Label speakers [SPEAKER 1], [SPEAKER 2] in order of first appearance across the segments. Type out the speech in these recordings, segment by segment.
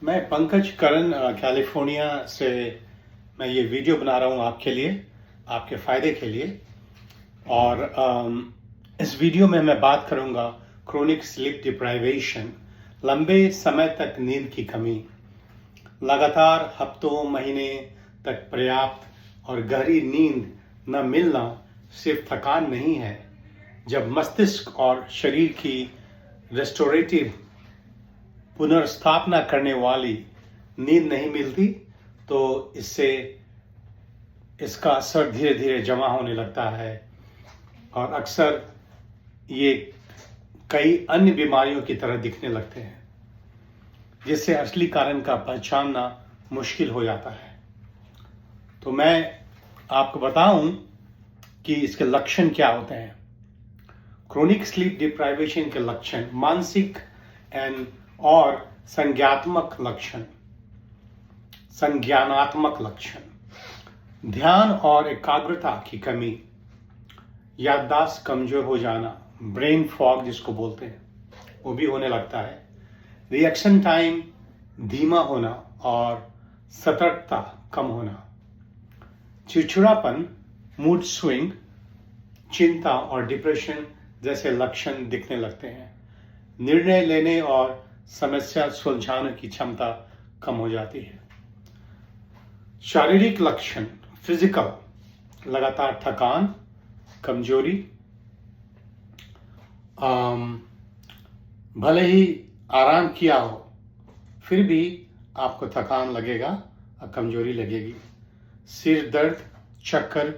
[SPEAKER 1] मैं पंकज करण कैलिफोर्निया से मैं ये वीडियो बना रहा हूँ आपके लिए, आपके फ़ायदे के लिए। और इस वीडियो में मैं बात करूँगा क्रोनिक स्लीप डिप्राइवेशन, लंबे समय तक नींद की कमी। लगातार हफ्तों महीने तक पर्याप्त और गहरी नींद न मिलना सिर्फ थकान नहीं है। जब मस्तिष्क और शरीर की रेस्टोरेटिव पुनर्स्थापना करने वाली नींद नहीं मिलती तो इसका असर धीरे धीरे जमा होने लगता है और अक्सर ये कई अन्य बीमारियों की तरह दिखने लगते हैं, जिससे असली कारण का पहचानना मुश्किल हो जाता है। तो मैं आपको बताऊं कि इसके लक्षण क्या होते हैं। क्रोनिक स्लीप डिप्राइवेशन के लक्षण मानसिक और संज्ञानात्मक लक्षण, ध्यान और एकाग्रता की कमी, याददाश्त कमजोर हो जाना, ब्रेन फॉग जिसको बोलते हैं वो भी होने लगता है, रिएक्शन टाइम धीमा होना और सतर्कता कम होना, चिड़चिड़ापन, मूड स्विंग, चिंता और डिप्रेशन जैसे लक्षण दिखने लगते हैं। निर्णय लेने और समस्या सुलझाने की क्षमता कम हो जाती है। शारीरिक लक्षण फिजिकल, लगातार थकान, कमजोरी, भले ही आराम किया हो फिर भी आपको थकान लगेगा और कमजोरी लगेगी, सिर दर्द, चक्कर,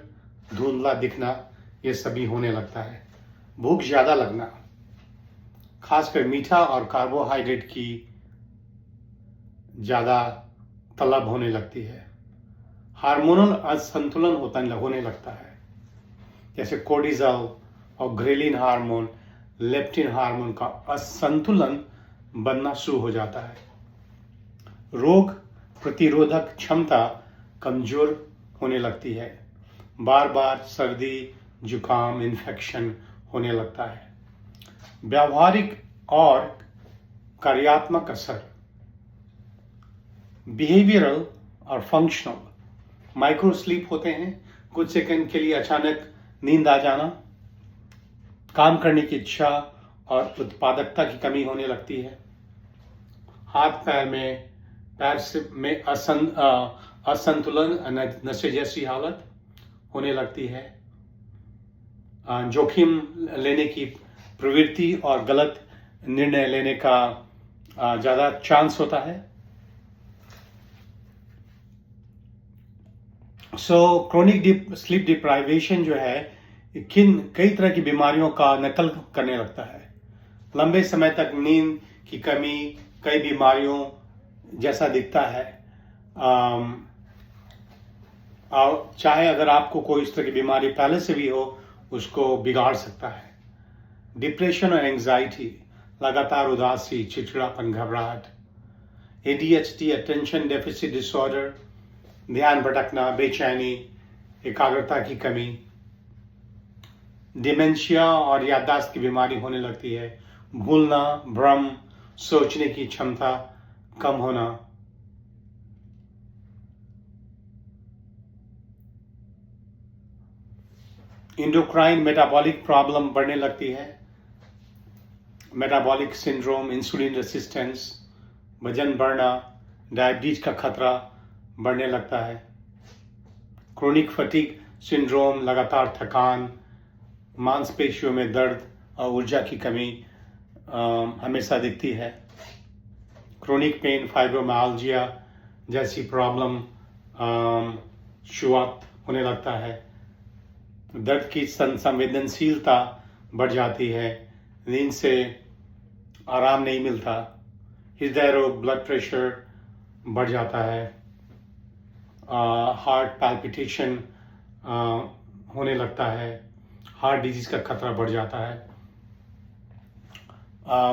[SPEAKER 1] धुंधला दिखना, ये सभी होने लगता है। भूख ज़्यादा लगना, खासकर मीठा और कार्बोहाइड्रेट की ज़्यादा तलब होने लगती है। हार्मोनल असंतुलन होने लगता है, जैसे कोर्टिजोल और ग्रेलिन हार्मोन, लेप्टिन हार्मोन का असंतुलन बनना शुरू हो जाता है। रोग प्रतिरोधक क्षमता कमजोर होने लगती है, बार बार सर्दी, जुकाम, इन्फेक्शन होने लगता है। व्यावहारिक और कार्यात्मक असर, बिहेवियरल और फंक्शनल, माइक्रो स्लीप होते हैं, कुछ सेकंड के लिए अचानक नींद आ जाना, काम करने की इच्छा और उत्पादकता की कमी होने लगती है, हाथ पैर में असंतुलन, नशे जैसी हालत होने लगती है, जोखिम लेने की प्रवृत्ति और गलत निर्णय लेने का ज़्यादा चांस होता है। क्रोनिक स्लीप डिप्राइवेशन जो है कई तरह की बीमारियों का नकल करने लगता है। लंबे समय तक नींद की कमी कई बीमारियों जैसा दिखता है। चाहे अगर आपको कोई इस तरह की बीमारी पहले से भी हो, उसको बिगाड़ सकता है। डिप्रेशन और एंजाइटी, लगातार उदासी, चिड़चिड़ापन, घबराहट, ADHD, अटेंशन डेफिसिट डिसऑर्डर, ध्यान भटकना, बेचैनी, एकाग्रता की कमी, डिमेंशिया और याददाश्त की बीमारी होने लगती है, भूलना, भ्रम, सोचने की क्षमता कम होना, इंडोक्राइन मेटाबॉलिक प्रॉब्लम बढ़ने लगती है, मेटाबॉलिक सिंड्रोम, इंसुलिन रेसिस्टेंस, वजन बढ़ना, डायबिटीज का खतरा बढ़ने लगता है, क्रोनिक फटीग सिंड्रोम, लगातार थकान, मांसपेशियों में दर्द और ऊर्जा की कमी हमेशा दिखती है, क्रोनिक पेन, फाइब्रोमाइल्जिया जैसी प्रॉब्लम शुरुआत होने लगता है, दर्द की संवेदनशीलता बढ़ जाती है, नींद से आराम नहीं मिलता, हृदय रोग, ब्लड प्रेशर बढ़ जाता है, हार्ट पैल्पिटेशन होने लगता है, हार्ट डिजीज का खतरा बढ़ जाता है,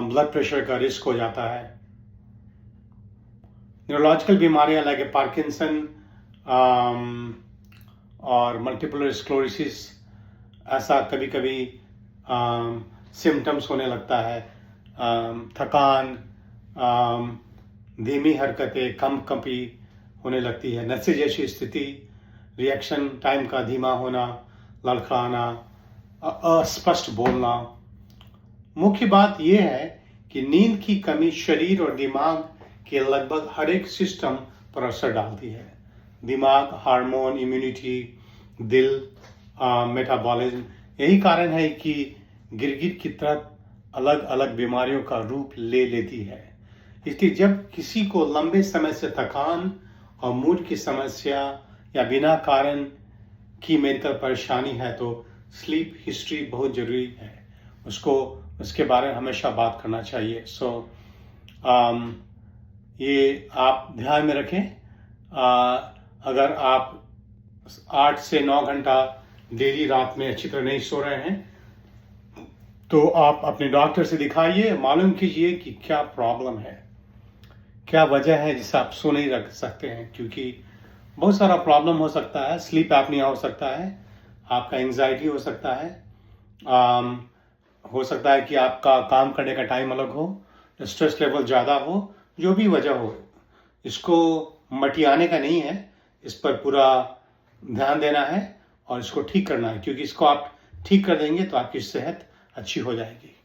[SPEAKER 1] ब्लड प्रेशर का रिस्क हो जाता है, न्यूरोलॉजिकल बीमारियां लाइक पार्किंसन और मल्टीपल स्क्लेरोसिस, ऐसा कभी कभी सिम्टम्स होने लगता है, थकान, धीमी हरकतें, कंपी होने लगती है, नशे जैसी स्थिति, रिएक्शन टाइम का धीमा होना, लड़खड़ाना, अस्पष्ट बोलना। मुख्य बात यह है कि नींद की कमी शरीर और दिमाग के लगभग हर एक सिस्टम पर असर डालती है। दिमाग, हार्मोन, इम्यूनिटी, दिल, मेटाबॉलिज्म। यही कारण है कि गिरगिट की तरह अलग अलग बीमारियों का रूप ले लेती है। इसलिए जब किसी को लंबे समय से थकान और मूड की समस्या या बिना कारण की मेडिकल परेशानी है तो स्लीप हिस्ट्री बहुत जरूरी है। उसके बारे में हमेशा बात करना चाहिए। ये आप ध्यान में रखें। अगर आप 8 से 9 घंटा डेली रात में अच्छी तरह नहीं सो रहे हैं तो आप अपने डॉक्टर से दिखाइए, मालूम कीजिए कि क्या प्रॉब्लम है, क्या वजह है जिससे आप सो नहीं रख सकते हैं। क्योंकि बहुत सारा प्रॉब्लम हो सकता है। स्लीप एपनिया हो सकता है, आपका एंजाइटी हो सकता है, हो सकता है कि आपका काम करने का टाइम अलग हो, स्ट्रेस लेवल ज़्यादा हो, जो भी वजह हो। इसको मटियाने का नहीं है, इस पर पूरा ध्यान देना है और इसको ठीक करना है। क्योंकि इसको आप ठीक कर देंगे तो आपकी सेहत अच्छी हो जाएगी।